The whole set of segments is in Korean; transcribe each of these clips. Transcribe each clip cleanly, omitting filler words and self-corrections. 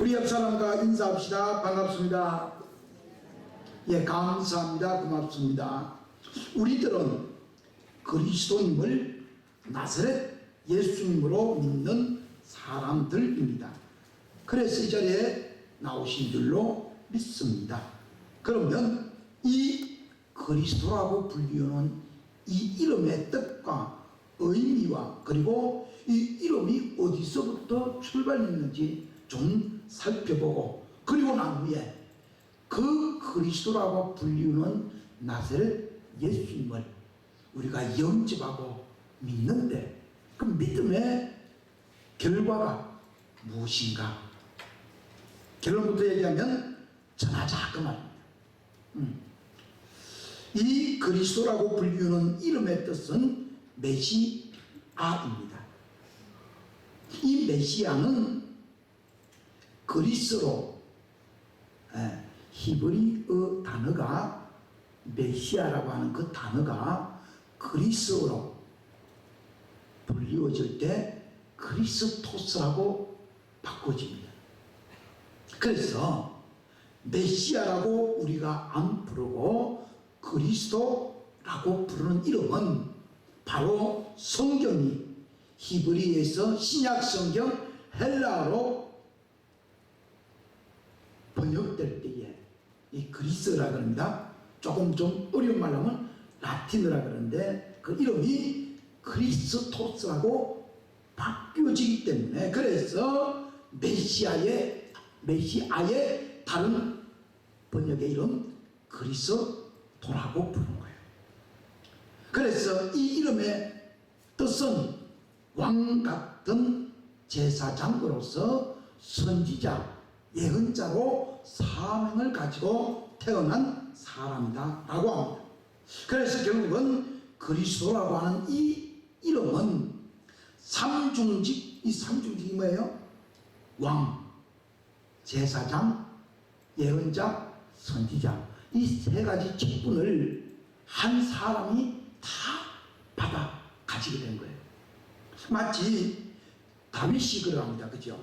우리 옆 사람과 인사합시다. 반갑습니다. 예, 감사합니다. 고맙습니다. 우리들은 그리스도님을 나사렛 예수님으로 믿는 사람들입니다. 그래서 이 자리에 나오신 줄로 믿습니다. 그러면 이 그리스도라고 불리우는 이 이름의 뜻과 의미와 그리고 이 이름이 어디서부터 출발했는지 좀 살펴보고, 그리고 난 후에 그 그리스도라고 불리우는 나사렛 예수님을 우리가 영접하고 믿는데 그 믿음의 결과가 무엇인가? 결론부터 얘기하면 전하자 그 말입니다. 이 그리스도라고 불리우는 이름의 뜻은 메시아입니다. 이 메시아는 그리스로 히브리어 단어가 메시아라고 하는 그 단어가 그리스어로 불리워질 때 그리스토스라고 바꿔집니다. 그래서 메시아라고 우리가 안 부르고 그리스도라고 부르는 이름은 바로 성경이 히브리에서 신약 성경 헬라어로 번역될 때에 이 그리스어라 그럽니다. 조금 좀 어려운 말로 하면 라틴어라 그러는데 그 이름이 그리스토스라고 바뀌어지기 때문에, 그래서 메시아의 다른 번역의 이름 그리스도라고 부르는 거예요. 그래서 이 이름의 뜻은 왕 같은 제사장으로서 선지자, 예언자로 사명을 가지고 태어난 사람이다 라고 합니다. 그래서 결국은 그리스도라고 하는 이 이름은 삼중직, 이 삼중직이 뭐예요? 왕, 제사장, 예언자, 선지자, 이 세 가지 직분을 한 사람이 다 받아 가지게 된 거예요. 마치 다윗이 그러합니다. 그죠?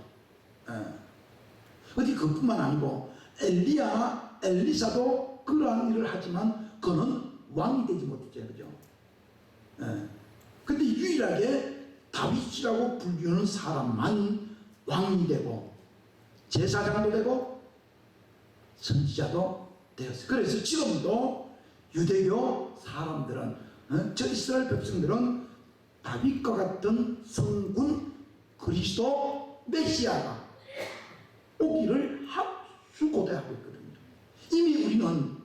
어디 그뿐만 아니고 엘리야나 엘리사도 그러한 일을 하지만 그는 왕이 되지 못했죠. 그죠? 근데 유일하게 다윗이라고 불리우는 사람만 왕이 되고 제사장도 되고 선지자도 되었어요. 그래서 지금도 유대교 사람들은, 저 이스라엘 백성들은 다윗과 같은 성군 그리스도 메시아가 오기를 합수고대하고 있거든요. 이미 우리는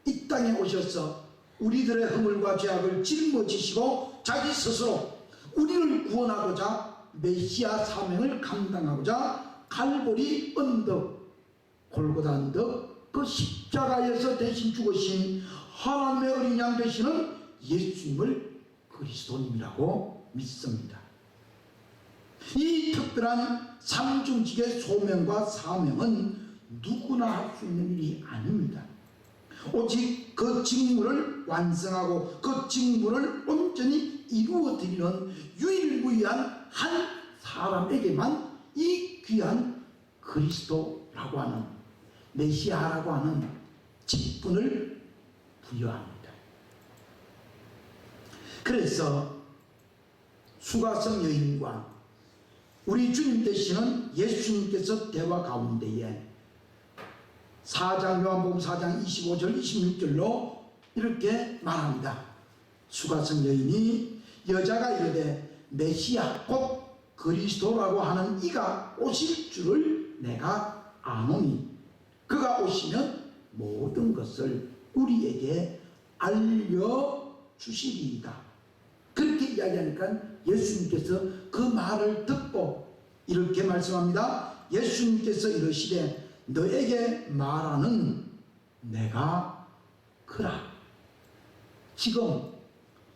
이 땅에 오셔서 우리들의 허물과 죄악을 짊어지시고 자기 스스로 우리를 구원하고자 메시아 사명을 감당하고자 갈보리 언덕, 골고다 언덕, 그 십자가에서 대신 죽으신 하나님의 어린 양 되시는 예수님을 그리스도님이라고 믿습니다. 이 특별한 삼중직의 소명과 사명은 누구나 할 수 있는 일이 아닙니다. 오직 그 직무를 완성하고 그 직무를 온전히 이루어드리는 유일무이한 한 사람에게만 이 귀한 그리스도라고 하는, 메시아라고 하는 직분을 부여합니다. 그래서 수가성 여인과 우리 주님 되시는 예수님께서 대화 가운데에 요한복음 4장 25절 26절로 이렇게 말합니다. 수가성 여인이 여자가 이르되 메시아 곧 그리스도라고 하는 이가 오실 줄을 내가 아노니 그가 오시면 모든 것을 우리에게 알려주시리이다. 그렇게 이야기하니까 예수님께서 그 말을 듣고 이렇게 말씀합니다. 예수님께서 이르시되 너에게 말하는 내가 그라. 지금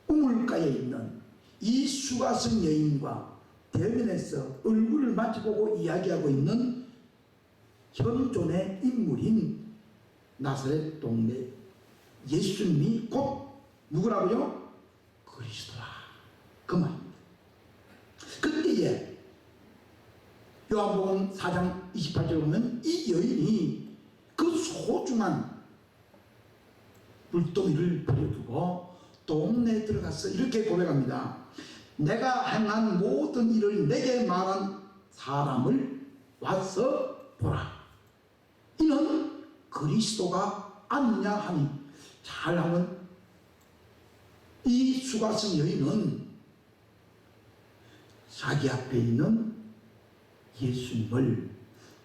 우물가에 있는 이 수가성 여인과 대면에서 얼굴을 마주보고 이야기하고 있는 현존의 인물인 나사렛 동네 예수님이 곧 누구라고요? 그리스도라 그 말입니다. 그때에 요한복음 4장 28절에 보면 이 여인이 그 소중한 물동이를 버려두고 동네에 들어가서 이렇게 고백합니다. 내가 행한 모든 일을 내게 말한 사람을 와서 보라. 이는 그리스도가 아니냐 하니, 잘하면 이 수가성 여인은 자기 앞에 있는 예수님을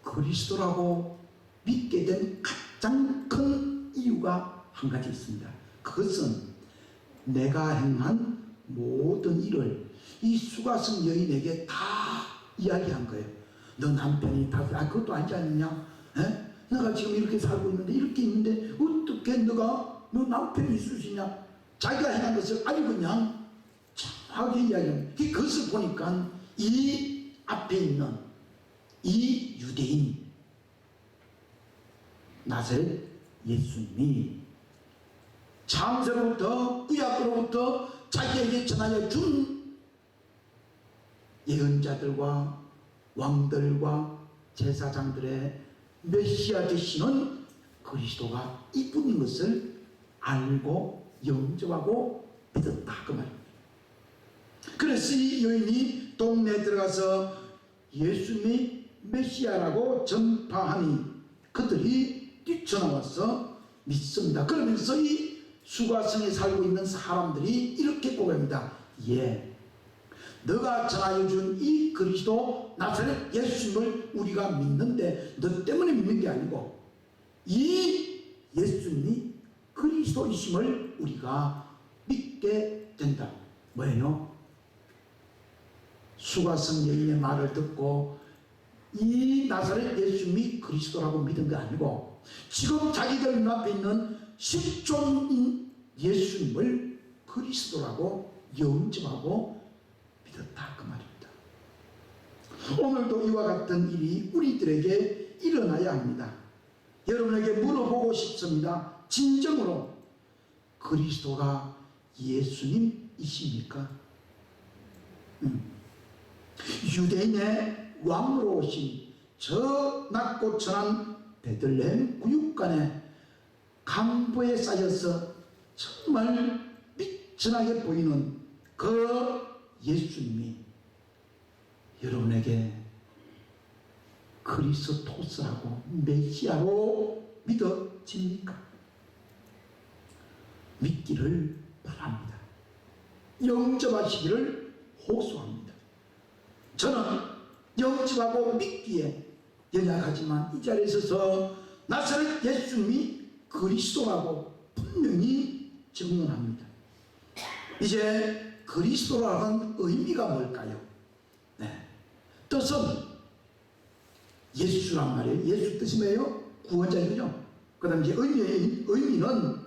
그리스도라고 믿게 된 가장 큰 이유가 한 가지 있습니다. 그것은 내가 행한 모든 일을 이 수가성 여인에게 다 이야기한 거예요. 너 남편이 다, 그것도 아니지 않느냐? 에? 내가 지금 이렇게 살고 있는데, 이렇게 있는데 어떻게 너 남편이 있을 수 있냐? 자기가 행한 것을 아주 그냥 정확하게 이야기합니다. 그것을 보니까 이 앞에 있는 이 유대인 나사렛 예수님이 창세로부터 구약으로부터 자기에게 전하여 준 예언자들과 왕들과 제사장들의 메시아 되시는 그리스도가 이분인 것을 알고 영접하고 믿었다, 그 말입니다. 그래서 이 여인이 동네에 들어가서 예수님이 메시아라고 전파하니 그들이 뛰쳐나와서 믿습니다. 그러면서 이 수가성에 살고 있는 사람들이 이렇게 고백합니다. 예, 너가 전하여 준 이 그리스도 나사렛 예수님을 우리가 믿는데 너 때문에 믿는 게 아니고 이 예수님이 그리스도이심을 우리가 믿게 된다. 뭐예요? 수가성 여인의 말을 듣고 이 나사렛 예수님이 그리스도라고 믿은 게 아니고 지금 자기들 눈앞에 있는 실존인 예수님을 그리스도라고 영접하고 믿었다, 그 말입니다. 오늘도 이와 같은 일이 우리들에게 일어나야 합니다. 여러분에게 물어보고 싶습니다. 진정으로 그리스도가 예수님이십니까? 유대인의 왕으로 오신 저 낮고 천한 베들레헴 구육간에 강보에 쌓여서 정말 미천하게 보이는 그 예수님이 여러분에게 그리스토스라고 메시아로 믿어집니까? 믿기를 바랍니다. 영접하시기를 호소합니다. 저는 영접하고 믿기에 연약하지만 이 자리에 서서 나사렛 예수님이 그리스도라고 분명히 증언합니다. 이제 그리스도라는 의미가 뭘까요? 네. 뜻은 예수란 말이에요. 예수 뜻이 뭐예요? 구원자이죠. 그 다음 이제 의미는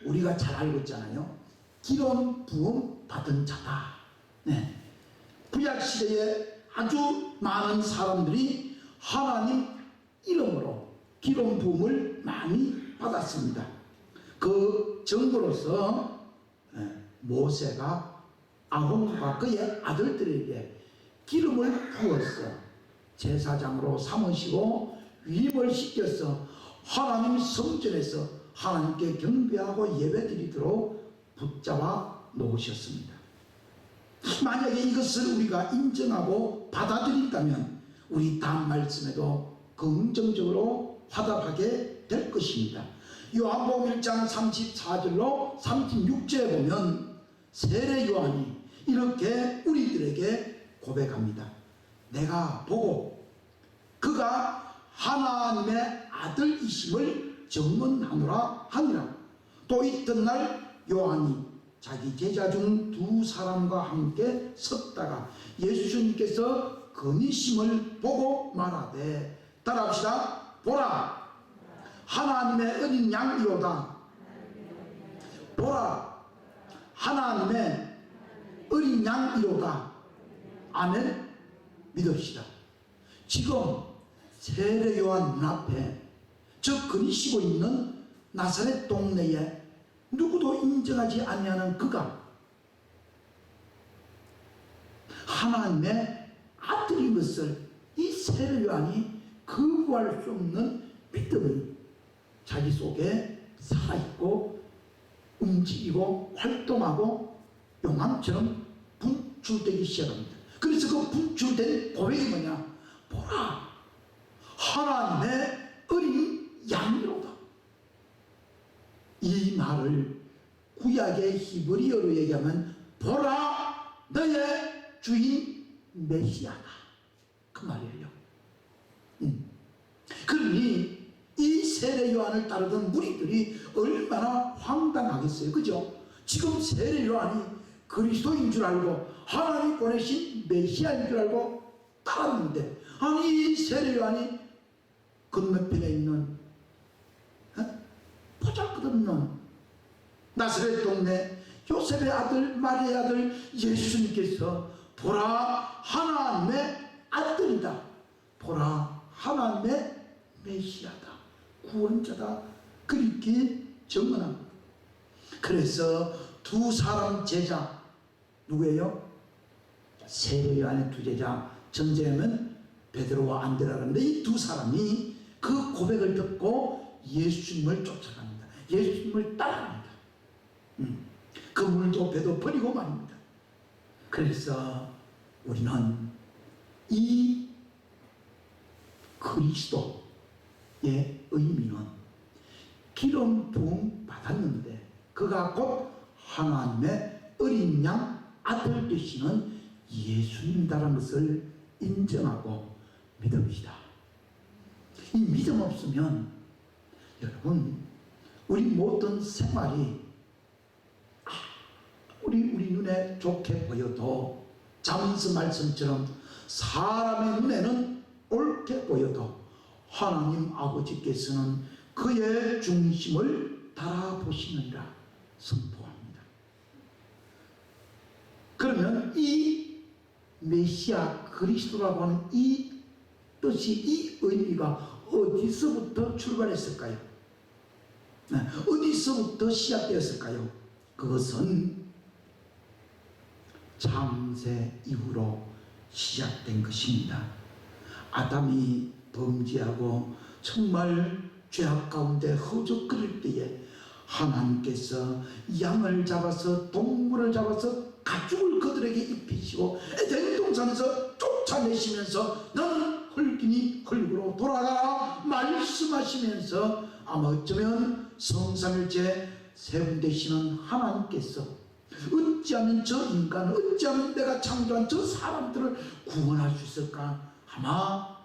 우리가 잘 알고 있잖아요. 기름 부음 받은 자다. 네. 구약시대에 아주 많은 사람들이 하나님 이름으로 기름 부음을 많이 받았습니다. 그 증거로서 모세가 아론과 그의 아들들에게 기름을 부어서 제사장으로 삼으시고 위임을 시켜서 하나님 성전에서 하나님께 경배하고 예배드리도록 붙잡아 놓으셨습니다. 만약에 이것을 우리가 인정하고 받아들인다면 우리 다음 말씀에도 긍정적으로 화답하게 될 것입니다. 요한복음 1장 34절로 36절에 보면 세례 요한이 이렇게 우리들에게 고백합니다. 내가 보고 그가 하나님의 아들이심을 증언하노라 하니라. 또 이튿날 요한이 자기 제자 중 두 사람과 함께 섰다가 예수님께서 거니심을 보고 말하되, 따라합시다. 보라, 하나님의 어린 양이로다. 보라, 하나님의 어린 양이로다. 아멘. 믿읍시다. 지금 세례 요한 눈앞에 저 거니시고 있는 나사렛 동네에 누구도 인정하지 아니하는 그가 하나님의 아들인 것을 이 세례 요한이 거부할 수 없는 믿음이 자기 속에 살아있고 움직이고 활동하고 용암처럼 분출되기 시작합니다. 그래서 그 분출된 고백이 뭐냐? 보라, 하나님의 어린 양이로다. 이 말을 구약의 히브리어로 얘기하면 보라, 너의 주인 메시아다, 그 말이에요. 그러니 이 세례 요한을 따르던 무리들이 얼마나 황당하겠어요, 그죠? 지금 세례 요한이 그리스도인 줄 알고 하나님 보내신 메시아인 줄 알고 따랐는데, 아니 이 세례 요한이 건너편에 있는 보잘것없는 나사렛 동네 요셉의 아들 마리아의 아들 예수님께서 보라, 하나님의 아들이다, 보라, 하나님의 메시아다, 구원자다, 그렇게 증언합니다. 그래서 두 사람 제자, 누구예요? 세례 요한의 두 제자, 전제는 베드로와 안드레라인데 이 두 사람이 그 고백을 듣고 예수님을 쫓아갑니다. 예수님을 따라갑니다. 그 물도 배도 버리고 말입니다. 그래서 우리는 이 그리스도의 의미는 기름 부음 받았는데 그가 곧 하나님의 어린 양 아들 되시는 예수님이라는 것을 인정하고 믿읍시다. 이 믿음 없으면 여러분, 우리 모든 생활이 우리 눈에 좋게 보여도, 잠언서 말씀처럼 사람의 눈에는 옳게 보여도 하나님 아버지께서는 그의 중심을 달아보시느니라 선포합니다. 그러면 이 메시아 그리스도라고 하는 이 뜻이, 이 의미가 어디서부터 출발했을까요? 어디서부터 시작되었을까요? 그것은 창세 이후로 시작된 것입니다. 아담이 범죄하고 정말 죄악 가운데 허우적거릴 때에 하나님께서 양을 잡아서, 동물을 잡아서 가죽을 그들에게 입히시고 에덴 동산에서 쫓아내시면서 너는 흙이니 흙으로 돌아가라 말씀하시면서, 아마 어쩌면 성삼일째 세 분 되시는 하나님께서 어찌하면 저 인간을, 어찌하면 내가 창조한 저 사람들을 구원할 수 있을까? 아마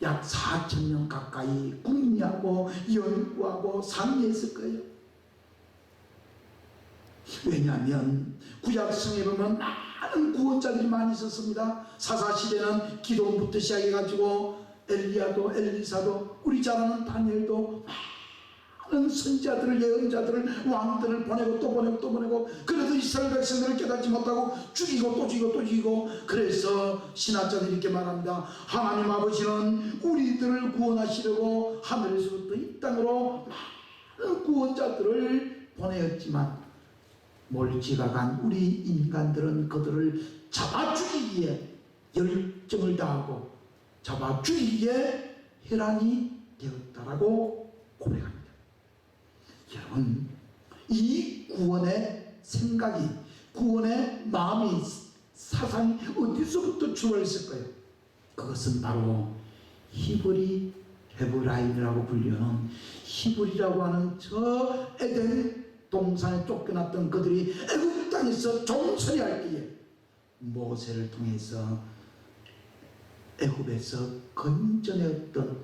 약 4,000년 가까이 궁리하고 연구하고 상의했을 거예요. 왜냐하면 구약성에 보면 많은 구원자들이 많이 있었습니다. 사사시대는 기도부터 시작해가지고 엘리야도, 엘리사도, 우리 잘 아는 다니엘도 많은 선지자들을, 예언자들을, 왕들을 보내고 또 보내고 또 보내고, 그래도 이스라엘 백성들을 깨닫지 못하고 죽이고 또 죽이고 또 죽이고. 그래서 신학자들이 이렇게 말합니다. 하나님 아버지는 우리들을 구원하시려고 하늘에서부터 이 땅으로 많은 구원자들을 보내었지만 몰지각한 우리 인간들은 그들을 잡아 죽이기에 열정을 다하고 잡아 죽이기에 혈안이 되었다라고 고백합니다. 여러분, 이 구원의 생각이, 구원의 마음이, 사상이 어디서부터 출발했을까요? 그것은 바로 히브리 헤브라임이라고 불리는, 히브리라고 하는 저 에덴 동산에 쫓겨났던 그들이 애굽 땅에서 종살이할 때에 모세를 통해서 애굽에서 건져내었던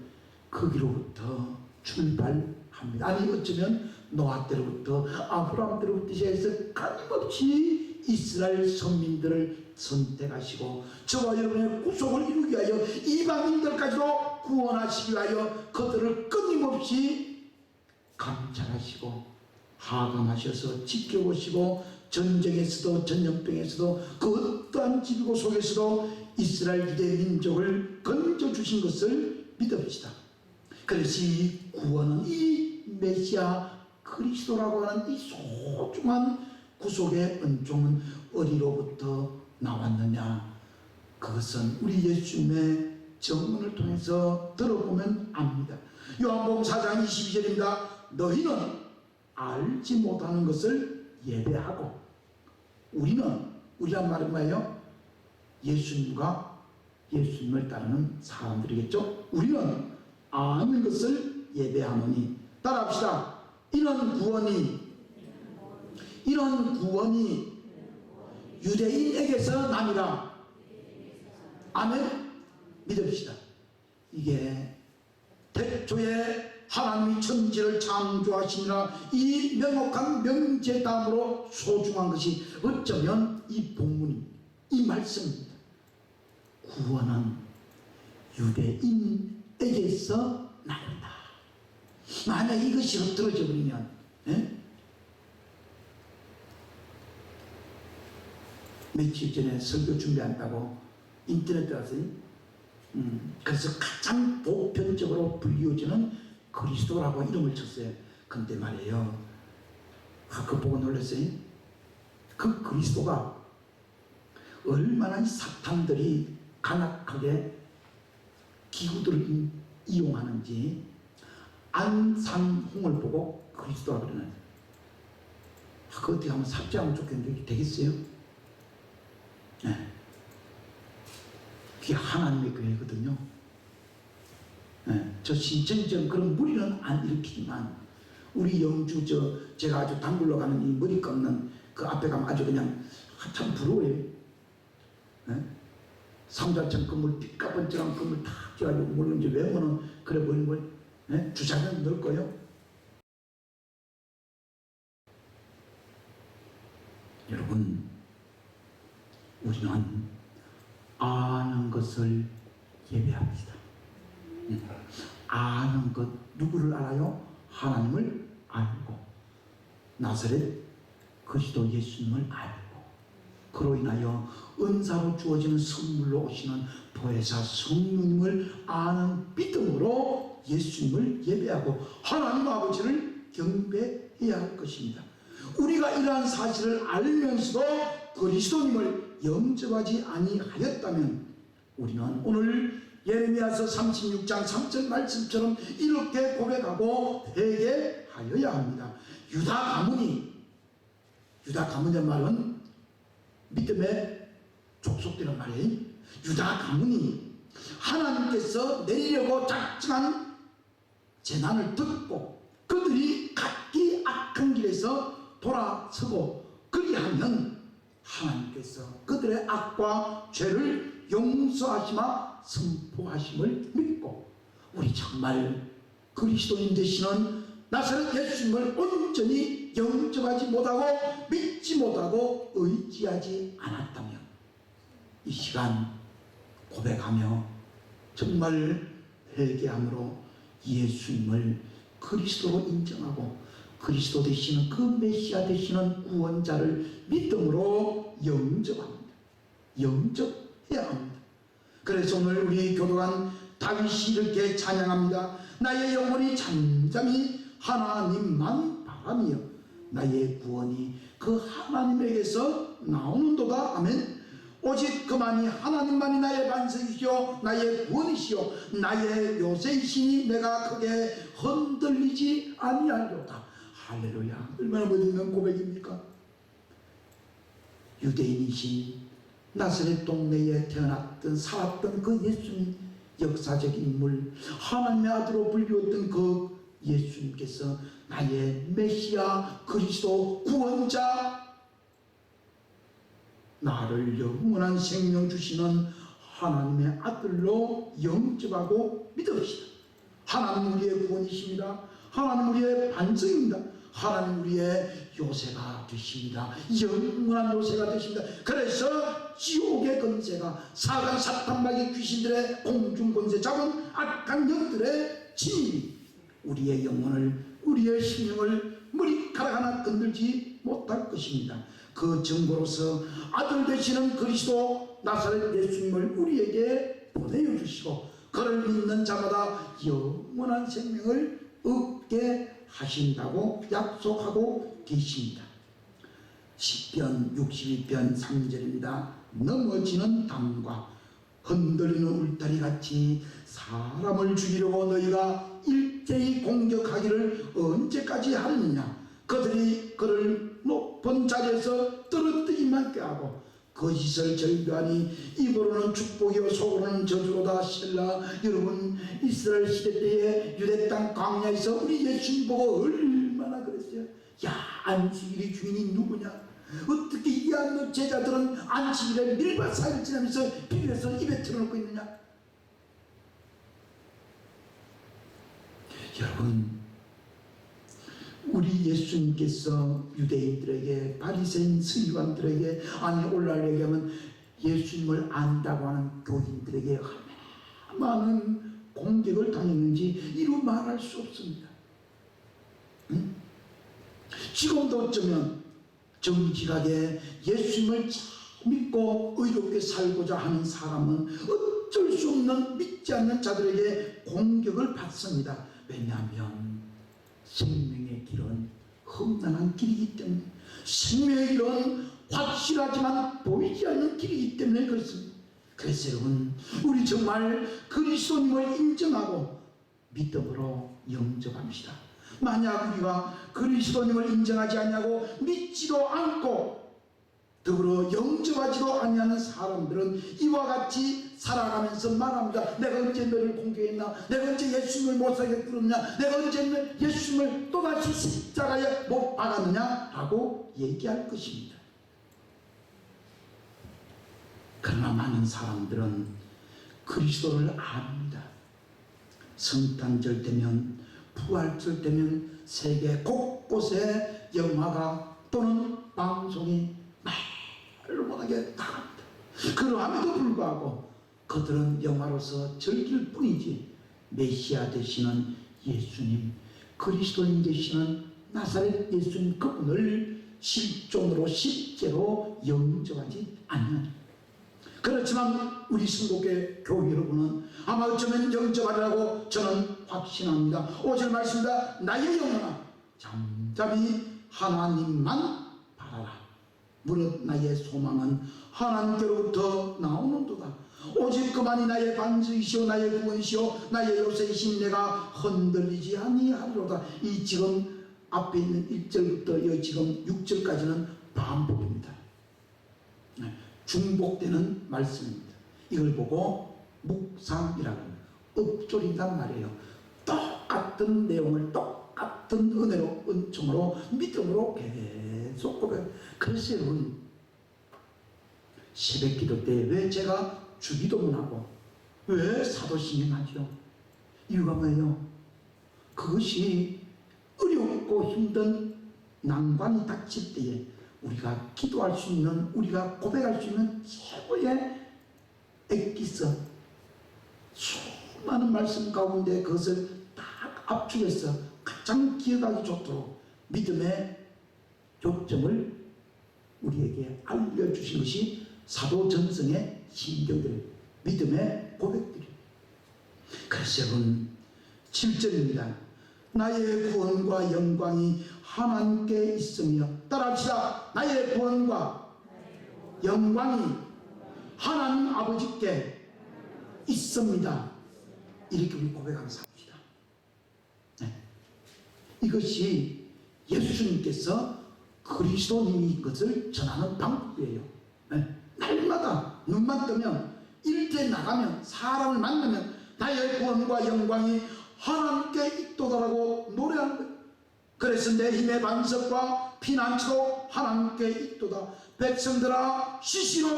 거기로부터 출발합니다. 아니 어쩌면 노아 때로부터, 아브라함 때로부터 시작해서 끊임없이 이스라엘 선민들을 선택하시고 저와 여러분의 구속을 이루기 위하여 이방인들까지도 구원하시기 위하여 그들을 끊임없이 감찰하시고 하감하셔서 지켜보시고, 전쟁에서도 전염병에서도 그 어떠한 질고 속에서도 이스라엘 유대 민족을 건져주신 것을 믿읍시다. 그래서 이 구원은, 이 메시아 그리스도라고 하는 이 소중한 구속의 은총은 어디로부터 나왔느냐? 그것은 우리 예수님의 정문을 통해서 들어보면 압니다. 요한복음 4장 22절입니다. 너희는 알지 못하는 것을 예배하고, 우리란 말은 뭐예요? 예수님과 예수님을 따르는 사람들이겠죠. 우리는 아는 것을 예배하노니, 따라합시다. 이런 구원이 유대인에게서 남이라. 아멘. 믿읍시다. 이게 태초에 하나님이 천지를 창조하시니라 이 명확한 명제 다음으로 소중한 것이 어쩌면 이 본문이, 이 말씀입니다. 구원은 유대인에게서 나온다. 만약 이것이 흩어져 버리면, 며칠 전에 설교 준비한다고 인터넷에 갔어요. 그래서 가장 보편적으로 불리워지는 그리스도라고 이름을 쳤어요. 근데 말이에요, 그거 보고 놀랐어요. 그 그리스도가 얼마나 사탄들이 간악하게 기구들을 이용하는지 안산홍을 보고 그리스도라 그러는, 그거 어떻게 한번 삽질하면 좋겠는데 되겠어요? 네. 그게 하나님의 교회거든요. 네. 저 신천지적 그런 무리는 안 일으키지만, 우리 영주 제가 아주 단굴로 가는 이 머리 깎는 그 앞에 가면 아주 그냥 참 부러워요. 네? 삼자천 건물, 삐까번쩍한 건물 다 지어가지고, 물론 이제 외모는 그래 보이는 걸, 네? 주차장 넣을 거요. 여러분, 우리는 아는 것을 예배합시다. 아는 것, 누구를 알아요? 하나님을 알고, 나사렛 그리스도 예수님을 알고, 그로 인하여 은사로 주어지는 선물로 오시는 보혜사 성령님을 아는 믿음으로 예수님을 예배하고 하나님 아버지를 경배해야 할 것입니다. 우리가 이러한 사실을 알면서도 그리스도님을 영접하지 아니하였다면, 우리는 오늘 예레미야서 36장 3절 말씀처럼 이렇게 고백하고 회개하여야 합니다. 유다 가문의 말은 믿음의 족속들은 말이에요. 유다 가문이 하나님께서 내리려고 작정한 재난을 듣고 그들이 각기 악한 길에서 돌아서고 그리하면 하나님께서 그들의 악과 죄를 용서하시마 선포하심을 믿고, 우리 정말 그리스도인 되시는 나사렛 예수님을 온전히 영접하지 못하고 믿지 못하고 의지하지 않았다면, 이 시간 고백하며 정말 회개함으로 예수님을 그리스도로 인정하고 그리스도 되시는 그 메시아 되시는 구원자를 믿음으로 영접합니다. 영접해야 합니다. 그래서 오늘 우리 교도관 다윗이 이렇게 찬양합니다. 나의 영혼이 잠잠히 하나님만 바라며 나의 구원이 그 하나님에게서 나오는도다. 아멘. 오직 그만이 하나님만이 나의 반석이시오 나의 구원이시오 나의 요새이시니 내가 크게 흔들리지 아니하리로다. 할렐루야. 얼마나 멋있는 고백입니까? 유대인이신 나사렛 동네에 태어났던 살았던 그 예수님, 역사적 인물, 하나님의 아들로 불리웠던 그 예수님께서 나의 메시아 그리스도 구원자, 나를 영원한 생명 주시는 하나님의 아들로 영접하고 믿읍시다. 하나님 우리의 구원이십니다. 하나님 우리의 반석입니다. 하나님 우리의 요새가 되십니다. 영원한 요새가 되십니다. 그래서 지옥의 권세가, 사단 사탄마귀 귀신들의 공중 권세 잡은 악한 영들의 침입이 우리의 영혼을, 우리의 심령을 머리카락 하나 건들지 못할 것입니다. 그 증거로서 아들 되시는 그리스도 나사렛 예수님을 우리에게 보내어 주시고 그를 믿는 자마다 영원한 생명을 얻게 하신다고 약속하고 계십니다. 시편 62편 3절입니다. 넘어지는 담과 흔들리는 울타리 같이 사람을 죽이려고 너희가 일제히 공격하기를 언제까지 하느냐. 그들이 그를 높은 자리에서 떨어뜨리만 꾀하고 거짓을 절교하니 입으로는 축복이요 속으로는 저주로다. 셀라. 여러분, 이스라엘 시대 때에 유대 땅 광야에서 우리 예수님 보고 얼마나 그랬어요. 야, 안식일의 주인이 누구냐. 어떻게 이 제자들은 안식일에 밀밭 사이를 지나면서 비벼서 입에 틀어놓고 있느냐. 여러분, 우리 예수님께서 유대인들에게, 바리새인 서기관들에게, 아니 오늘날 얘기하면 예수님을 안다고 하는 교인들에게 얼마나 많은 공격을 당했는지 이루 말할 수 없습니다. 응? 지금도 어쩌면 정직하게 예수님을 믿고 의롭게 살고자 하는 사람은 어쩔 수 없는 믿지 않는 자들에게 공격을 받습니다. 왜냐하면 생명의 길은 험난한 길이기 때문에, 생명의 길은 확실하지만 보이지 않는 길이기 때문에 그렇습니다. 그래서 여러분, 우리 정말 그리스도님을 인정하고 믿음으로 영접합시다. 만약 우리가 그리스도님을 인정하지 않냐고 믿지도 않고 더불어 영접하지도 않냐는 사람들은 이와 같이 살아가면서 말합니다. 내가 언제 너를 공격했나? 내가 언제 예수님을 못살게 굴었냐? 내가 언제 예수님을 또다시 십자가에 못 박았느냐? 라고 얘기할 것입니다. 그러나 많은 사람들은 그리스도를 압니다. 성탄절 되면, 부활절 되면 세계 곳곳에 영화가 또는 방송이 말로 못하게 나갑니다. 그러함에도 불구하고 그들은 영화로서 즐길 뿐이지 메시아 되시는 예수님, 그리스도인 되시는 나사렛 예수님 그분을 실존으로 실제로 영접하지 않는. 그렇지만 우리 성도계 교회 여러분은 아마 어쩌면 영접하리라고 저는 확신합니다. 5절 말씀입니다. 나의 영혼아 잠잠히 하나님만 바라라. 무릇 나의 소망은 하나님께로부터 나오는도다. 오직 그만이 나의 반석이시오 나의 구원이시오 나의 요새이신 내가 흔들리지 아니하리로다. 이 지금 앞에 있는 1절부터 여기 지금 6절까지는 반복입니다. 중복되는 말씀입니다. 이걸 보고 묵상이라고 합니다. 읊조린단 말이에요. 똑같은 내용을 똑같은 은혜로, 은총으로, 믿음으로 계속 고백. 그래서 여러분, 새벽 기도 때 왜 제가 주기도문 하고 왜 사도신경하죠? 이유가 뭐예요? 그것이 어렵고 힘든 난관이 닥칠 때에 우리가 기도할 수 있는, 우리가 고백할 수 있는 최고의 엑기스, 수많은 말씀 가운데 그것을 딱 압축해서 가장 기억하기 좋도록 믿음의 요점을 우리에게 알려주신 것이 사도 전성의 신경들, 믿음의 고백들입니다. 그래서 여러분 7절입니다. 나의 구원과 영광이 하나님께 있으며, 따라합시다. 나의 구원과 영광이 하나님 아버지께 있습니다. 이렇게 우리 고백하면서 삽시다. 네. 이것이 예수님께서 그리스도님이 것을 전하는 방법이에요. 네. 날마다 눈만 뜨면, 일터에 나가면, 사람을 만나면 나의 구원과 영광이 하나님께 있도다라고 노래하는 거예요. 그래서 내 힘의 반석과 피난처도 하나님께 있도다. 백성들아 시시로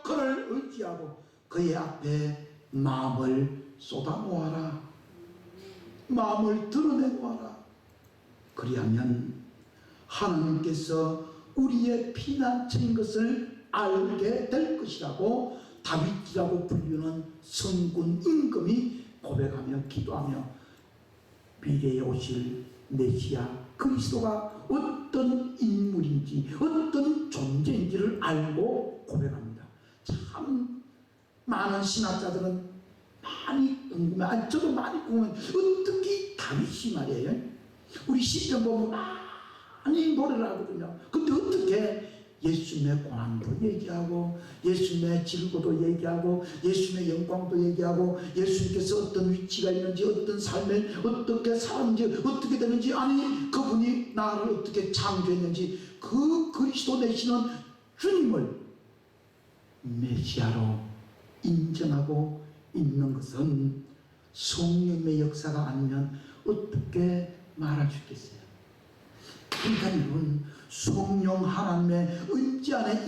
그를 의지하고 그의 앞에 마음을 쏟아놓아라. 마음을 드러내놓아라. 그리하면 하나님께서 우리의 피난처인 것을 알게 될 것이라고 다윗이라고 불리는 성군 임금이 고백하며 기도하며 미래에 오실 메시아 그리스도가 어떤 인물인지 어떤 존재인지를 알고 고백합니다. 참 많은 신학자들은 많이 궁금해. 아니 저도 많이 궁금해. 어떻게 다윗이 말이에요, 우리 시편 보면 많이 노래를 하거든요. 근데 어떻게 예수님의 고난도 얘기하고 예수님의 질고도 얘기하고 예수님의 영광도 얘기하고 예수님께서 어떤 위치가 있는지 어떤 삶을 어떻게 살았는지 어떻게 되는지 아니 그분이 나를 어떻게 창조했는지 그 그리스도 되시는 주님을 메시아로 인정하고 있는 것은 성령의 역사가 아니면 어떻게 말할 수 있겠어요? 그러니까 여러분 성령 하나님의 임재 안에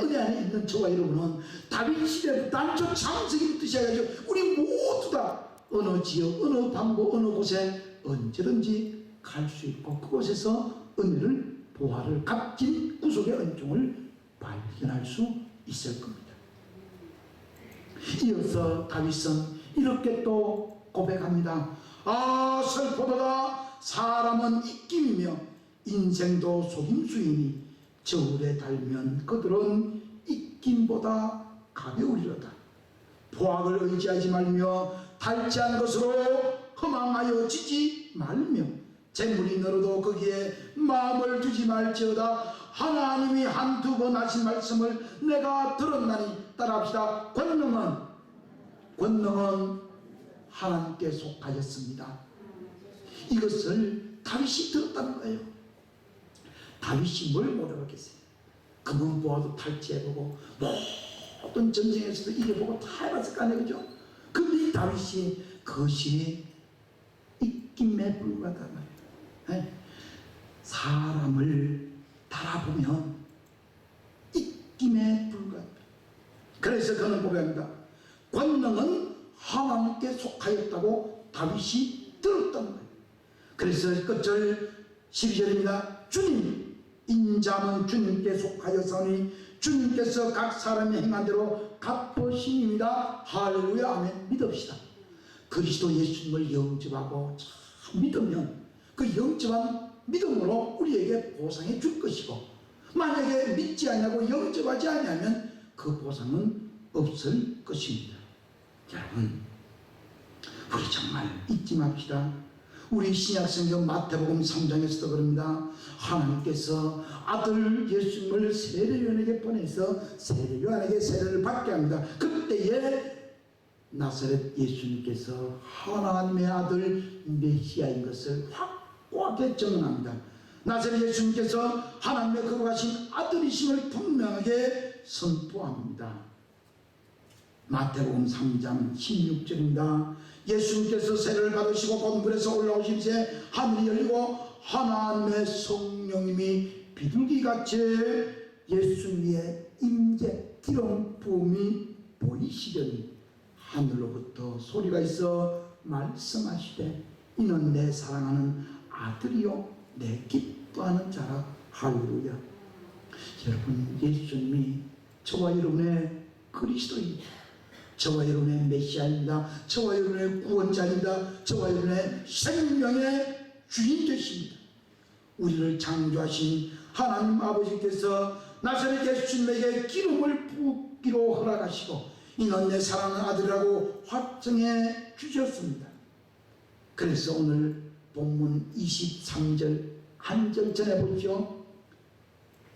은혜 안에 있는 저와 여러분은 다윗 시대부터 단초 창세기부터 시작해서 우리 모두 다 어느 지역 어느 방법 어느 곳에 언제든지 갈 수 있고 그곳에서 은혜를 보화를 값진 구속의 은총을 발견할 수 있을 겁니다. 이어서 다윗은 이렇게 또 고백합니다. 아 슬프도다. 사람은 입김이며 인생도 속임수이니 저울에 달면 그들은 입김보다 가벼우리로다. 보학을 의지하지 말며 달지한 것으로 허망하여 지지 말며 재물이 늘어도 거기에 마음을 두지 말지어다. 하나님이 한두 번 하신 말씀을 내가 들었나니 따라합시다. 권능은 하나님께 속하였습니다. 이것을 다윗이 들었다는 거예요. 다윗이 뭘 못하겠어요? 금은 보아도 탈취해보고 모든 전쟁에서도 이겨보고 다 해봤을 거 아니에요, 그죠? 근데 이 다윗이 그것이 입김에 불과하단 말이에요. 네? 사람을 달아보면 입김에 불과합니다. 그래서 그는 고백합니다. 권능은 하나님께 속하였다고 다윗이 들었단 말이에요. 그래서 끝절 12절입니다. 주님 인자는 주님께 속하였으니 주님께서 각 사람이 행한 대로 갚으시니이다. 할렐루야 아멘. 믿읍시다. 그리스도 예수님을 영접하고 참 믿으면 그 영접한 믿음으로 우리에게 보상해 줄 것이고 만약에 믿지 않냐고 영접하지 않냐면 그 보상은 없을 것입니다. 여러분 우리 정말 잊지 맙시다. 우리 신약성경 마태복음 3장에서도 그럽니다. 하나님께서 아들 예수님을 세례요한에게 보내서 세례요한에게 세례를 받게 합니다. 그때에 나사렛 예수님께서 하나님의 아들 메시아인 것을 확고하게 증언합니다. 나사렛 예수님께서 하나님의 거룩하신 아들이심을 분명하게 선포합니다. 마태복음 3장 16절입니다. 예수님께서 세례를 받으시고 곧 물에서 올라오신 새 하늘이 열리고 하나님의 성령님이 비둘기같이 예수 위에 임재 기름 부음이 보이시더니 하늘로부터 소리가 있어 말씀하시되 이는 내 사랑하는 아들이요 내 기뻐하는 자라. 할렐루야. 여러분 예수님이 저와 여러분의 그리스도입니다. 저와 여러분의 메시아입니다. 저와 여러분의 구원자입니다. 저와 여러분의 생명의 주인 되십니다. 우리를 창조하신 하나님 아버지께서 나사렛 예수님에게 기름을 붓기로 허락하시고 이는 내 사랑하는 아들이라고 확정해 주셨습니다. 그래서 오늘 본문 23절 한 절 전해 보죠.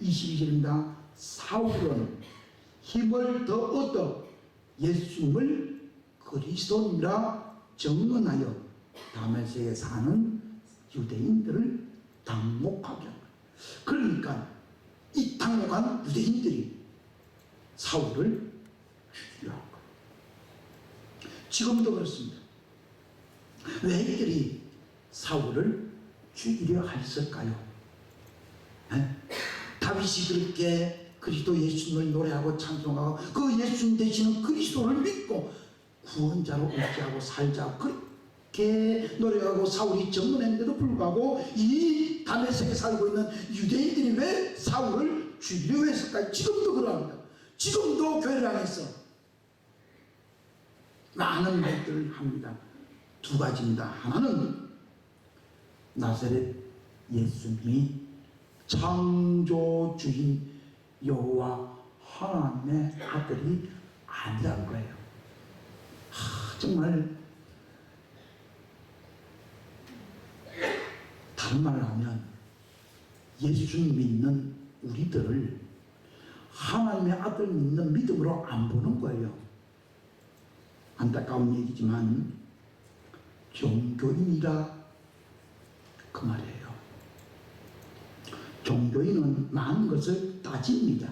22절입니다. 사울은 힘을 더 얻어 예수님을 그리스도니라 증언하여 다메섹에 사는 유대인들을 당혹하게 합니다. 그러니까 이 당혹한 유대인들이 사울을 죽이려 한 거예요. 지금도 그렇습니다. 왜 이들이 사울을 죽이려 했을까요? 다윗이 그렇게 그리스도 예수님을 노래하고 찬송하고 그 예수님 되시는 그리스도를 믿고 구원자로 의지하고 살자 그렇게 노래하고 사울이 증언했는데도 불구하고 이 다메섹에 살고 있는 유대인들이 왜 사울을 죽이려 했을까요? 지금도 그러합니다. 지금도 교회를 향해서 많은 것들을 합니다. 두 가지입니다. 하나는 나사렛 예수님이 창조주인 여호와 하나님의 아들이 아니란 거예요. 정말 다른 말로 하면 예수님 믿는 우리들을 하나님의 아들 믿는 믿음으로 안 보는 거예요. 안타까운 얘기지만 종교인이라 그 말이에요. 종교인은 많은 것을 따집니다.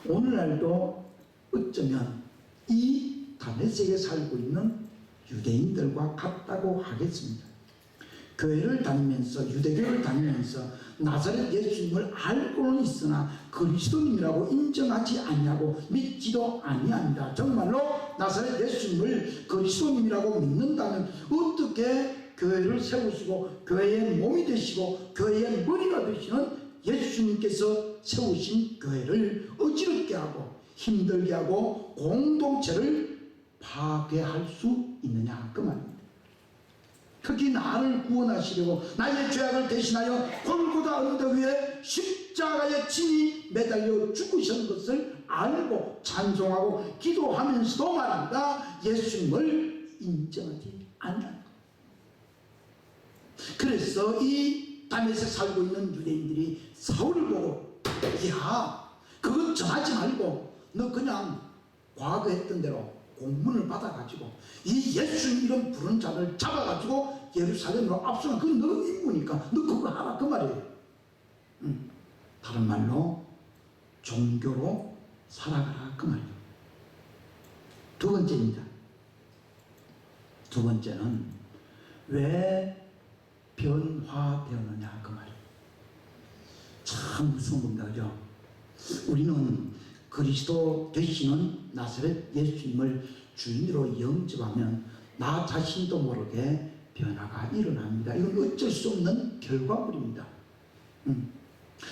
오늘날도 어쩌면 이 다메섹에 살고 있는 유대인들과 같다고 하겠습니다. 교회를 다니면서 유대교를 다니면서 나사렛 예수님을 알고는 있으나 그리스도님이라고 인정하지 아니하고 믿지도 아니합니다. 정말로 나사렛 예수님을 그리스도님이라고 믿는다면 어떻게 교회를 세우시고 교회의 몸이 되시고 교회의 머리가 되시는 예수님께서 세우신 교회를 어지럽게 하고 힘들게 하고 공동체를 파괴할 수 있느냐 그 말입니다. 특히 나를 구원하시려고 나의 죄악을 대신하여 골고다 언덕 위에 십자가의 진이 매달려 죽으신 것을 알고 찬송하고 기도하면서도 말합니다. 예수님을 인정하지 않는다. 그래서 이 다메섹에 살고 있는 유대인들이 사울을 보고 야 그것 전하지 말고 너 그냥 과거 했던 대로 공문을 받아가지고 이 예수님 이름 부른 자를 잡아가지고 예루살렘으로 압송한 그건 너 임무니까 너 그거 하라 그 말이에요. 다른 말로 종교로 살아가라 그 말이에요. 두 번째입니다. 두 번째는 왜 변화되었느냐 그 말이에요. 참 무서운 겁니다. 그죠? 우리는 그리스도 되시는 나사렛 예수님을 주인으로 영접하면 나 자신도 모르게 변화가 일어납니다. 이건 어쩔 수 없는 결과물입니다.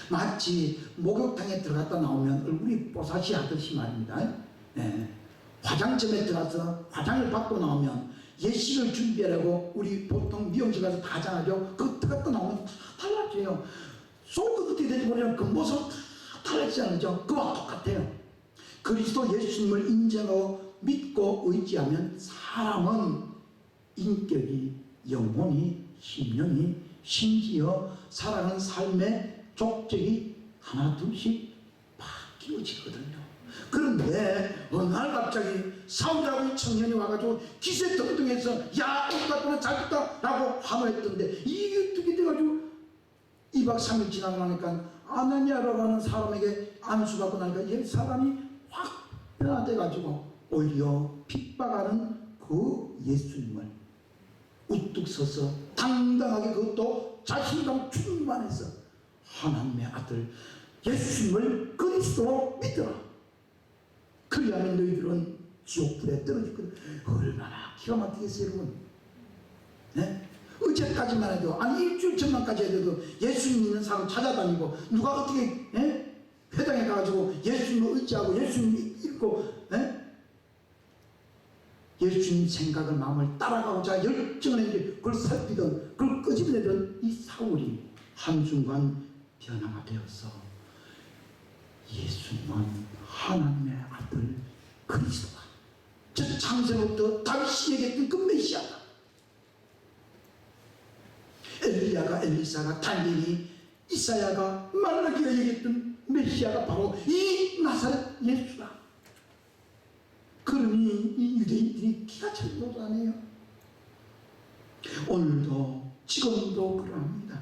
마치 목욕탕에 들어갔다 나오면 얼굴이 뽀사시 하듯이 말입니다. 네. 화장점에 들어가서 화장을 받고 나오면 예식을 준비하려고 우리 보통 미용실 가서 다 하잖아요. 그거 들어갔다 나오면 다 달라져요. 속도 어떻게 될지 모르지만 그 모습 달라지지 않죠? 그와 똑같아요. 그리스도 예수님을 인정하고 믿고 의지하면 사람은 인격이, 영혼이, 심령이, 심지어 살아가는 삶의 족적이 하나 둘씩 바뀌어지거든요. 그런데 어느 날 갑자기 사울이라고 청년이 와가지고 기세등등해서 야 옷 갖고는 잘 됐다 라고 환호했던데 이게 어떻게 돼가지고 2박 3일 지나고 나니까 아나니아라고 하는 사람에게 안수받고 나니까 이 사람이 확 변화돼가지고 오히려 핍박하는 그 예수님을 우뚝 서서 당당하게 그것도 자신감 충만해서 하나님의 아들 예수님을 그리스도로 믿어라. 그리하면 너희들은 지옥불에 떨어지거든. 얼마나 기가 막히겠어요 여러분. 네? 어제까지만 해도 아니 일주일 전만까지 해도 예수님 있는 사람 찾아다니고 누가 어떻게 회당에 가가지고 예수님을 의지하고 예수님 읽고 예수님 생각을 마음을 따라가고자 열정을 했는데 그걸 살피던 그걸 끄집어내던 이 사울이 한순간 변화가 되어서 예수님은 하나님의 아들 그리스도다. 저 창세부터 다윗이 얘기했던 그 메시아다. 엘리야가 엘리사가 다니엘이 이사야가 말라기가 얘기했던 메시아가 바로 이 나사렛 예수다. 그러니 이 유대인들이 기가 찬 노릇하네요. 오늘도 지금도 그러합니다.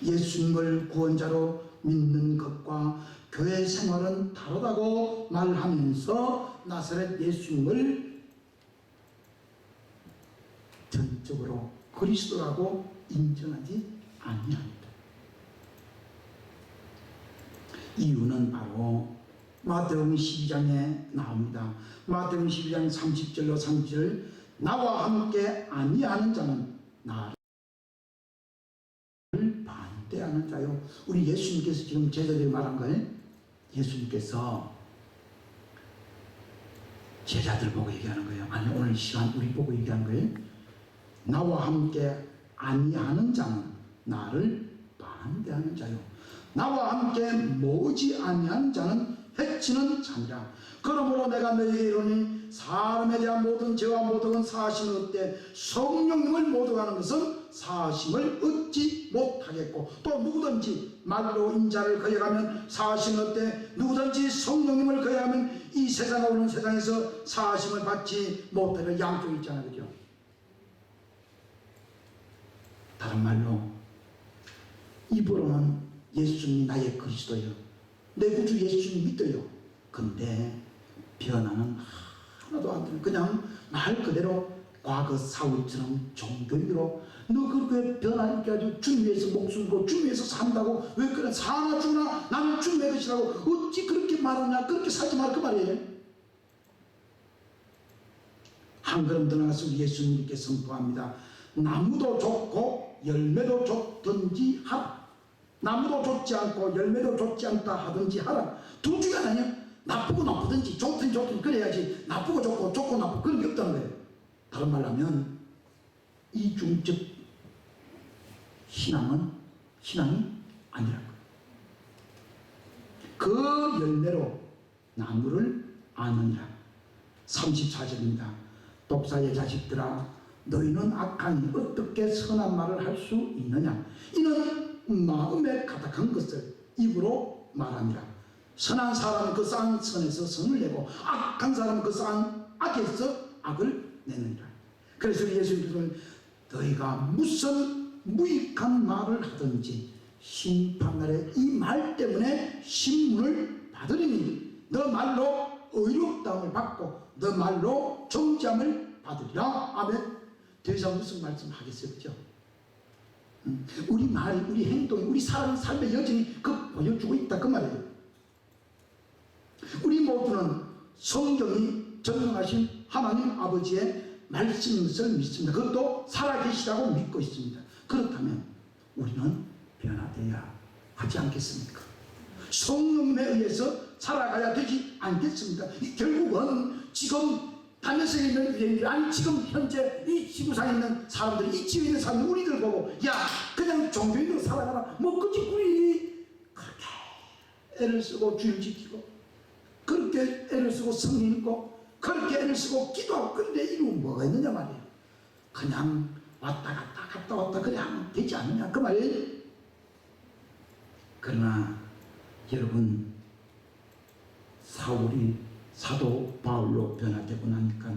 예수님을 구원자로 믿는 것과 교회 생활은 다르다고 말하면서 나사렛 예수님을 전적으로 그리스도라고 인정하지 아니합니다. 이유는 바로 마태복음 12장에 나옵니다. 마태복음 12장 30절로 30절 나와 함께 아니하는 자는 나를 반대하는 자요. 우리 예수님께서 지금 제자들이 말한 거예요. 예수님께서 제자들 보고 얘기하는 거예요. 아니 오늘 시간 우리 보고 얘기하는 거예요. 나와 함께 아니하는 자는 나를 반대하는 자요. 나와 함께 모지 아니하는 자는 해치는 자니라. 그러므로 내가 너희에게 이르니 사람에 대한 모든 죄와 모든 사심을 얻되 성령님을 모독하는 것은 사심을 얻지 못하겠고, 또 누구든지 말로 인자를 거역하면 사심을 얻되 누구든지 성령님을 거역하면 이 세상에 오는 세상에서 사심을 받지 못하는 양쪽이 있잖아요. 그죠? 다른 말로 입으로는 예수님이 나의 그리스도요, 내 구주 예수님 믿어요. 근데 변화는 하나도 안 되는, 그냥 말 그대로 과거 사울처럼 종교인으로 너 그렇게 변화니까 아주 주님 위해서 목숨 걸고 주님 위해서 산다고, 왜 그래 사나 죽나 나는 주님의 것이라고 어찌 그렇게 말하냐, 그렇게 살지 말 그 말이에요. 한 걸음 더 나가서 예수님께 선포합니다. 나무도 좋고 열매도 좋든지 하라. 나무도 좋지 않고 열매도 좋지 않다 하든지 하라. 둘 중에 하나냐? 나쁘고 나쁘든지 좋든 좋든 그래야지. 나쁘고 좋고 좋고 나쁘고 그런 게 없다는 거예요. 다른 말로 하면 이중적 신앙이 아니라는 거예요. 그 열매로 나무를 아느니라. 34절입니다. 독사의 자식들아, 너희는 악하니 어떻게 선한 말을 할 수 있느냐? 이는 마음에 가득한 것을 입으로 말하니라. 선한 사람은 그 쌍 선에서 선을 내고 악한 사람은 그 쌍 악에서 악을 내느니라. 그래서 예수님께서는 너희가 무슨 무익한 말을 하든지 심판날에 이 말 때문에 신문을 받으리니 너 말로 의롭다함을 받고 너 말로 정죄함을 받으리라. 아멘. 더 이상 무슨 말씀 하겠어요? 그죠? 우리 말이, 우리 행동이, 우리 사람 삶의 여정이 그 보여주고 있다 그 말이에요. 우리 모두는 성경이 전능하신 하나님 아버지의 말씀인 것을 믿습니다. 그것도 살아계시다고 믿고 있습니다. 그렇다면 우리는 변화되어야 하지 않겠습니까? 성령에 의해서 살아가야 되지 않겠습니까? 결국은 지금 다면성에 있는 유대인들, 아니 지금 현재 이 지구상에 있는 사람들이, 이 지구에 있는 사람들 우리들 보고 야 그냥 종교인으로 살아가라, 뭐 그렇게 우리 그렇게 애를 쓰고 주일 지키고 그렇게 애를 쓰고 성령 있고 그렇게 애를 쓰고 기도하고, 그런데 이루면 뭐가 있느냐 말이에요. 그냥 왔다 갔다 그래 하면 되지 않느냐 그 말이에요. 그러나 여러분, 사울이 사도 바울로 변화되고 나니까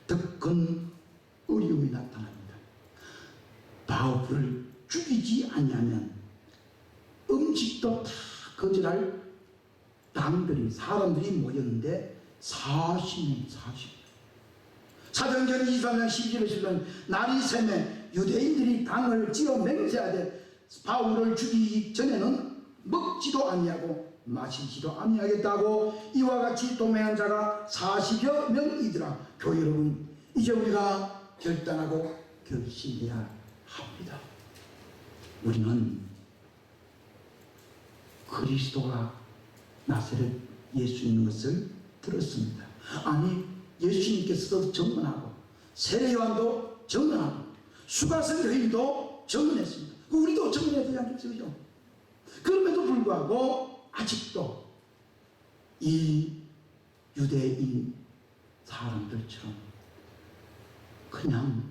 더 큰 어려움이 나타납니다. 바울을 죽이지 아니하면 음식도 다 거절할 당들이, 사람들이 모였는데 40명. 사도행전 23장 12절에 실은 날이 새매 유대인들이 당을 지어 맹세하되 바울을 죽이기 전에는 먹지도 아니하고 마시지도 아니하겠다고 이와 같이 도매한 자가 40여 명이더라. 교회 여러분, 이제 우리가 결단하고 결심해야 합니다. 우리는 그리스도가 나사렛 예수 있는 것을 들었습니다. 아니 예수님께서도 증언하고 세례요한도 증언하고 수가성 여인도 증언했습니다. 우리도 증언해야 되지 않겠어요? 그럼에도 불구하고 아직도 이 유대인 사람들처럼 그냥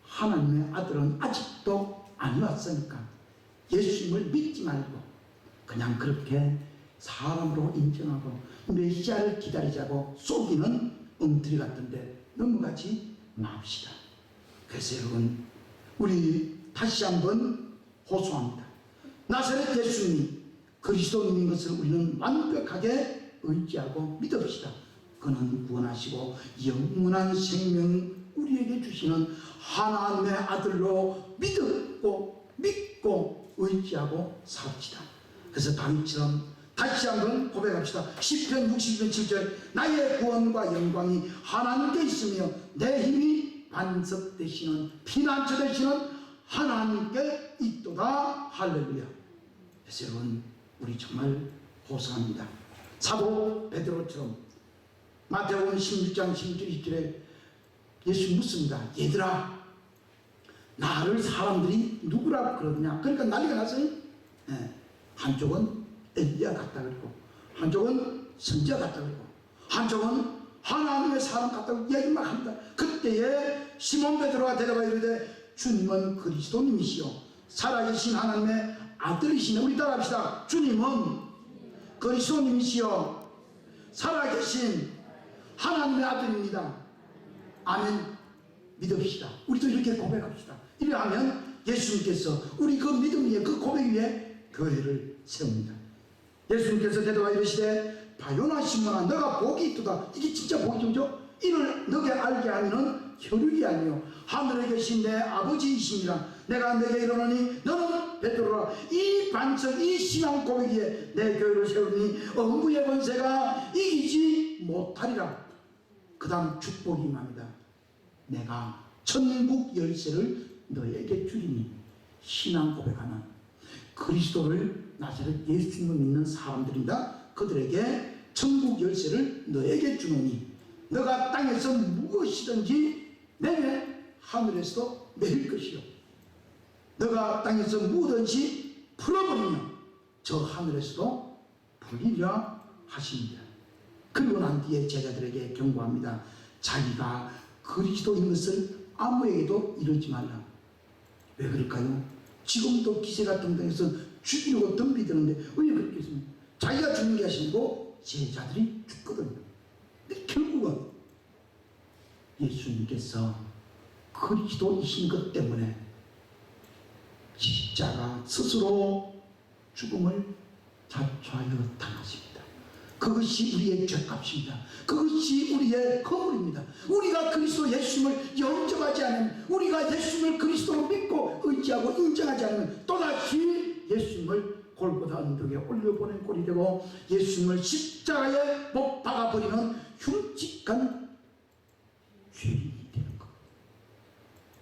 하나님의 아들은 아직도 안 왔으니까 예수님을 믿지 말고 그냥 그렇게 사람으로 인정하고 메시아를 기다리자고 속이는 엉터리 같은데 넘어가지 맙시다. 그래서 여러분, 우리 다시 한번 호소합니다. 나사렛 예수님이 그리스도님인 것을 우리는 완벽하게 의지하고 믿읍시다. 그는 구원하시고 영원한 생명 우리에게 주시는 하나님의 아들로 믿고 의지하고 삽시다. 그래서 다윗처럼 다시 한번 고백합시다. 시편 62편 7절 나의 구원과 영광이 하나님께 있으며 내 힘이 반석 되시는 피난처 되시는 하나님께 있도다. 할렐루야. 그래서 여러분, 우리 정말 호소합니다. 사도 베드로처럼 마태복음 16장 16절 20절에 예수 묻습니다. 얘들아, 나를 사람들이 누구라고 그러느냐. 그러니까 난리가 났어요. 한쪽은 엘리야 같다 그러고 한쪽은 선지자 같다고 그러고 한쪽은 하나님의 사람 같다고 얘기만 합니다. 그때에 시몬 베드로가 대답하여 이르되 주님은 그리스도님이시요 살아계신 하나님의 아들이시네. 우리 따라합시다. 주님은 그리스도님이시요 살아계신 하나님의 아들입니다. 아멘. 믿읍시다. 우리도 이렇게 고백합시다. 이러하면 예수님께서 우리 그 믿음 위에 그 고백 위에 교회를 세웁니다. 예수님께서 대답하여 이르시되 바요나 시몬아 너가 복이 있도다. 이게 진짜 복이죠. 이를 너게 알게 하면은 혈육이 아니요 하늘에 계신 내 아버지이시니라. 내가 내게 이르노니 너는 베드로라. 이 반석 이 신앙 고백 위에 내 교회를 세우니 엄부의 권세가 이기지 못하리라. 그 다음 축복이 임합니다. 내가 천국 열쇠를 너에게 주리니 신앙 고백하는 그리스도를 나사렛 예수님을 믿는 사람들입니다. 그들에게 천국 열쇠를 너에게 주노니 너가 땅에서 무엇이든지 내게 하늘에서 내릴 것이요 너가 땅에서 무엇든지 풀어버리면 저 하늘에서도 풀리리라 하십니다. 그리고 난 뒤에 제자들에게 경고합니다. 자기가 그리스도인 것을 아무에게도 이르지 말라. 왜 그럴까요? 지금도 기세가 등등해서 죽이려고 덤비드는데 왜 그렇게 했습니까? 자기가 죽는 게 아니고 제자들이 죽거든요. 근데 결국은 예수님께서 그리스도이신 것 때문에 십자가 스스로 죽음을 자초하여 당하십니다. 그것이 우리의 죄값입니다. 그것이 우리의 허물입니다. 우리가 그리스도 예수님을 영접하지 않으면, 우리가 예수님을 그리스도로 믿고 의지하고 인정하지 않으면 또다시 예수님을 골고다 언덕에 올려보낸 꼴이 되고 예수님을 십자가에 못 박아버리는 흉측한 죄인이 되는 것.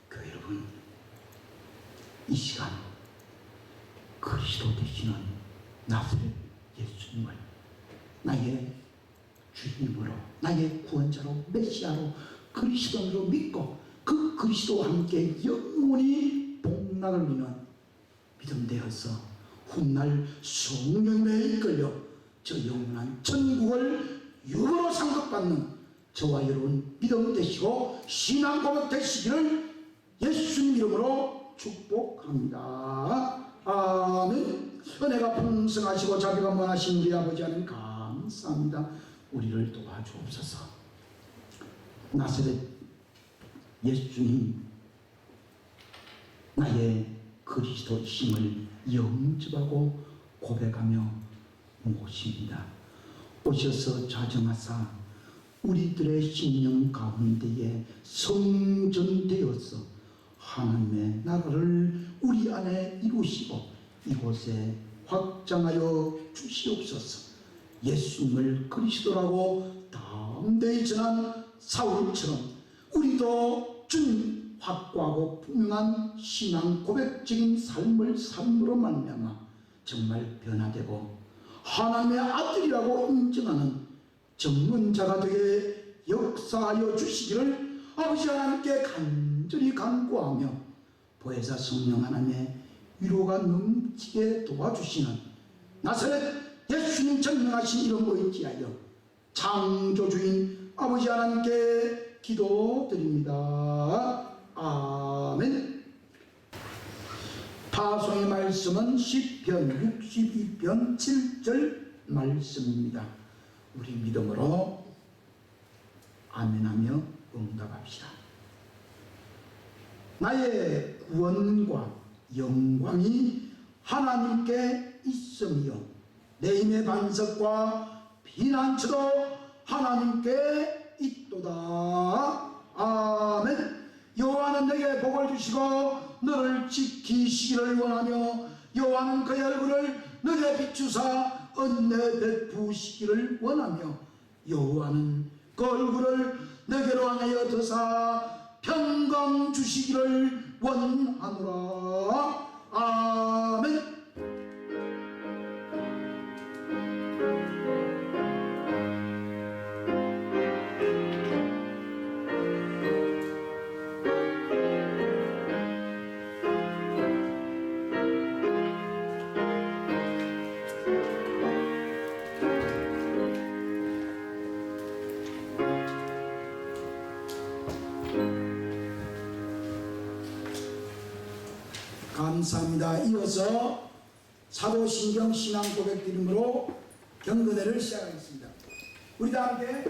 그 여러분, 이 시간 그리스도 되시는 나사렛 예수님을 나의 주님으로, 나의 구원자로, 메시아로, 그리스도로 믿고 그 그리스도와 함께 영원히 복락을 누리는 믿음 되어서 훗날 성령에 이끌려 저 영원한 천국을 유로 상급받는 저와 여러분 믿음 되시고 신앙 고백 되시기를 예수님 이름으로 축복합니다. 아멘. 은혜가 풍성하시고 자비가 많으신 우리 아버지 하나님 감사합니다. 우리를 도와주옵소서. 나사렛 예수님 나의 그리스도이심을 영접하고 고백하며 모십니다. 오셔서 좌정하사 우리들의 심령 가운데에 성전되어서 하나님의 나라를 우리 안에 이루시고 이곳에 확장하여 주시옵소서. 예수님을 그리스도라고 담대히 전한 사울처럼 우리도 주님 확고하고 분명한 신앙 고백적인 삶으로 말미암아 정말 변화되고 하나님의 아들이라고 인정하는 전문자가 되게 역사하여 주시기를 아버지 하나님께 간절히 간구하며 보혜사 성령 하나님의 위로가 넘치게 도와주시는 나사렛 예수님 전능하신 이름으로 있지하여 창조주인 아버지 하나님께 기도드립니다. 아멘. 파송의 말씀은 시편 62편 7절 말씀입니다. 우리 믿음으로 아멘하며 응답합시다. 나의 구원과 영광이 하나님께 있으며 내 힘의 반석과 피난처도 하나님께 있도다. 아멘. 여호와는 내게 복을 주시고 너를 지키시기를 원하며 여호와는 그의 얼굴을 너에게 비추사 은혜 베푸시기를 원하며 여호와는 그 얼굴을 너에게로 향하여 드사 평강 주시기를 원하노라. 아멘. 감사합니다. 이어서 사도신경 신앙 고백 드림으로 경건회를 시작하겠습니다. 우리 다 함께